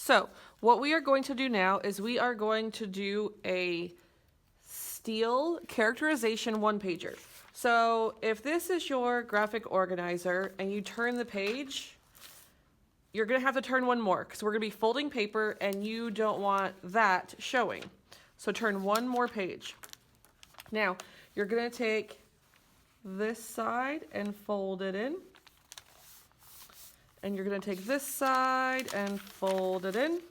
So what we are going to do now is we are going to do a Steel characterization one-pager. So if this is your graphic organizer and you turn the page, you're going to have to turn one more because we're going to be folding paper and you don't want that showing. So turn one more page. Now, you're going to take this side and fold it in. And you're going to take this side and fold it in.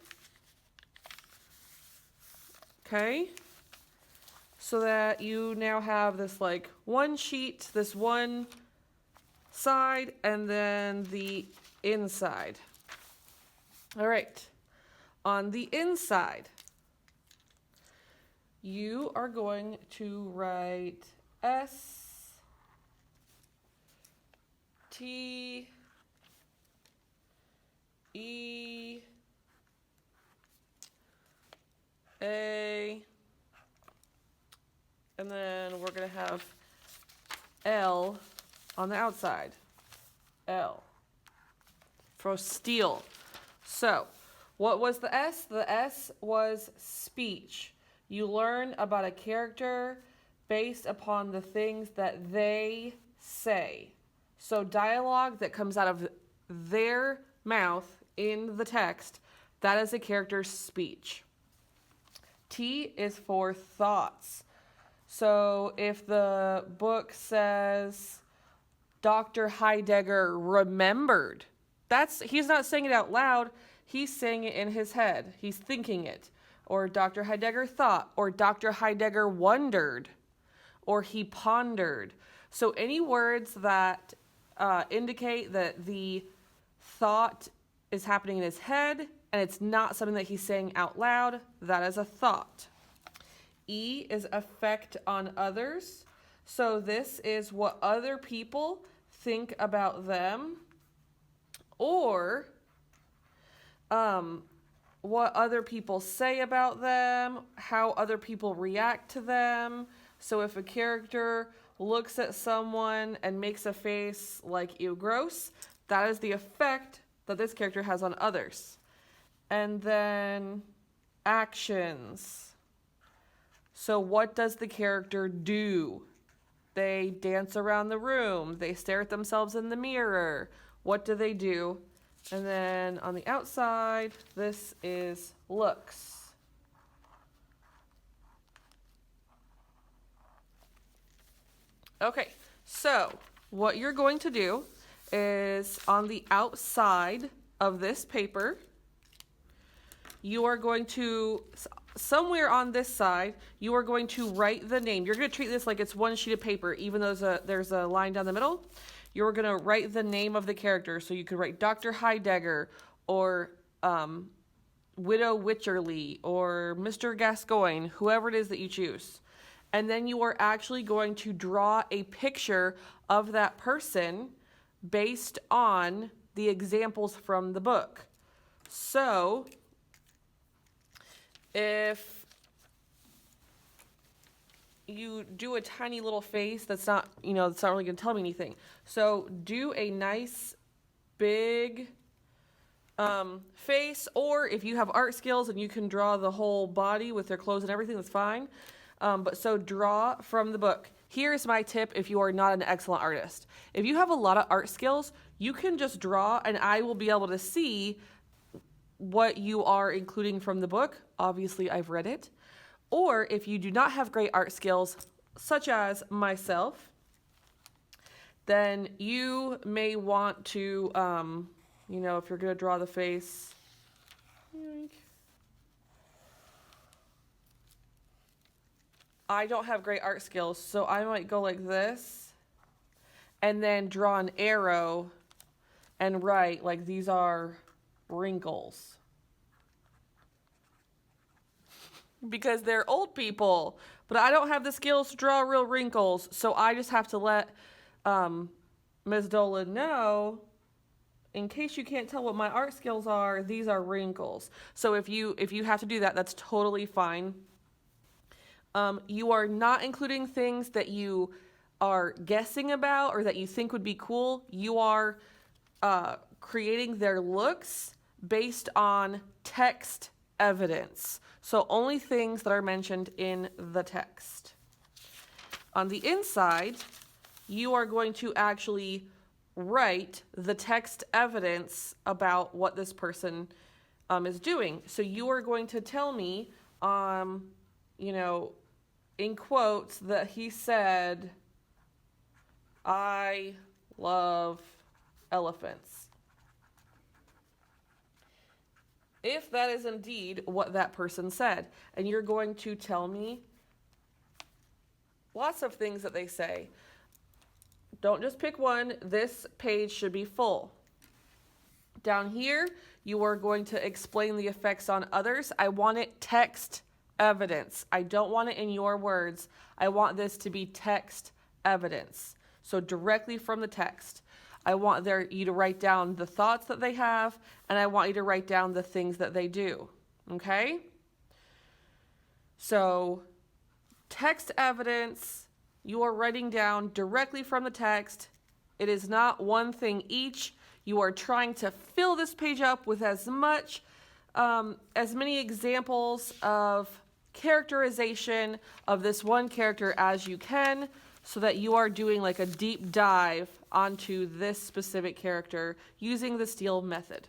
Okay. So that you now have this like one sheet, this one side, and then the inside. All right. On the inside, you are going to write S, T, E, A, and then we're going to have L on the outside. L for steel. So, what was the S? The S was speech. You learn about a character based upon the things that they say. So, dialogue that comes out of their mouth in the text, that is a character's speech. T is for thoughts. So if the book says Dr. Heidegger remembered, he's not saying it out loud, he's saying it in his head. He's thinking it. Or Dr. Heidegger thought, or Dr. Heidegger wondered, or he pondered. So any words that indicate that the thought is happening in his head and it's not something that he's saying out loud, that is a thought. E is effect on others. So this is what other people think about them, or what other people say about them, how other people react to them. So if a character looks at someone and makes a face like ew, gross, that is the effect that this character has on others. And then actions. So what does the character do? They dance around the room. They stare at themselves in the mirror. What do they do? And then on the outside, this is looks. Okay, so what you're going to do is on the outside of this paper, you are going to, somewhere on this side, you are going to write the name. You're going to treat this like it's one sheet of paper, even though there's a line down the middle. You're going to write the name of the character. So you could write Dr. Heidegger, or Widow Wycherley, or Mr. Gascoigne, whoever it is that you choose. And then you are actually going to draw a picture of that person based on the examples from the book. So if you do a tiny little face that's not, it's not really going to tell me anything. So do a nice big face, or if you have art skills and you can draw the whole body with their clothes and everything, that's fine. But so draw from the book. Here's my tip if you are not an excellent artist. If you have a lot of art skills, you can just draw and I will be able to see what you are including from the book. Obviously, I've read it. Or if you do not have great art skills, such as myself, then you may want to, if you're going to draw the face, I don't have great art skills, so I might go like this and then draw an arrow and write like these are wrinkles. Because they're old people, but I don't have the skills to draw real wrinkles, so I just have to let Ms. Dolan know, in case you can't tell what my art skills are, these are wrinkles. So if you have to do that, that's totally fine. You are not including things that you are guessing about or that you think would be cool. You are creating their looks based on text evidence. So only things that are mentioned in the text. On the inside, you are going to actually write the text evidence about what this person is doing. So you are going to tell me, in quotes, that he said, "I love elephants." If that is indeed what that person said, and you're going to tell me lots of things that they say. Don't just pick one. This page should be full. Down here, you are going to explain the effects on others. I want it text evidence. I don't want it in your words. I want this to be text evidence. So directly from the text. I want you to write down the thoughts that they have, and I want you to write down the things that they do. Okay? So, text evidence, you are writing down directly from the text. It is not one thing each. You are trying to fill this page up with as many examples of characterization of this one character as you can, so that you are doing like a deep dive onto this specific character using the STEEL method.